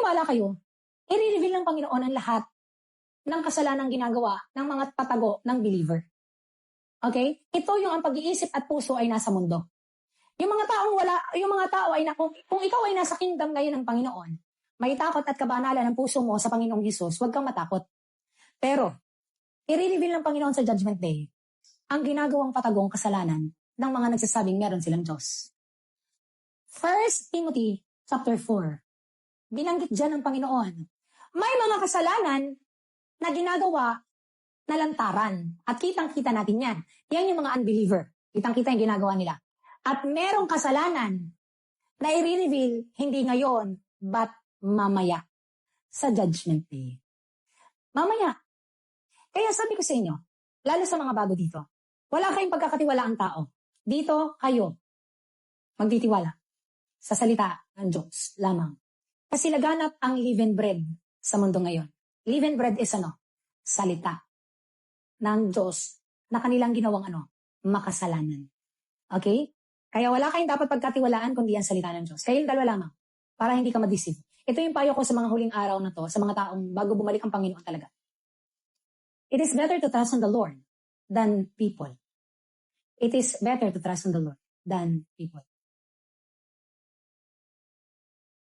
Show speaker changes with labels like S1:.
S1: maniwala kayo, i-reveal ng Panginoon ang lahat ng kasalanang ginagawa ng mga patago ng believer. Okay? Ito yung ang pag-iisip at puso ay nasa mundo. Yung mga tao ay kung ikaw ay nasa kingdom ngayon ng Panginoon, may takot at kabanalan ng puso mo sa Panginoong Hesus, huwag kang matakot. Pero, i-reveal ng Panginoon sa Judgment Day ang ginagawang patagong kasalanan ng mga nagsasabing meron silang Diyos. 1 Timothy chapter 4, binanggit dyan ng Panginoon, may mga kasalanan na ginagawa na lantaran. At kitang-kita natin yan. Yan yung mga unbeliever. Kitang-kita yung ginagawa nila. At merong kasalanan na i-reveal hindi ngayon, but mamaya sa Judgment Day. Mamaya. Kaya sabi ko sa inyo, lalo sa mga bago dito, wala kayong pagkakatiwalaang tao. Dito, kayo, magtitiwala sa salita ng Diyos lamang. Kasi laganap ang live-in bread sa mundo ngayon. Live-in bread is salita ng Diyos na kanilang ginawang makasalanan. Okay? Kaya wala kayong dapat pagkatiwalaan kundi ang salita ng Diyos. Kaya yung dalawa lamang, para hindi ka ma-deceive. Ito yung payo ko sa mga huling araw na to, sa mga taong bago bumalik ang Panginoon talaga. It is better to trust on the Lord than people. It is better to trust on the Lord than people.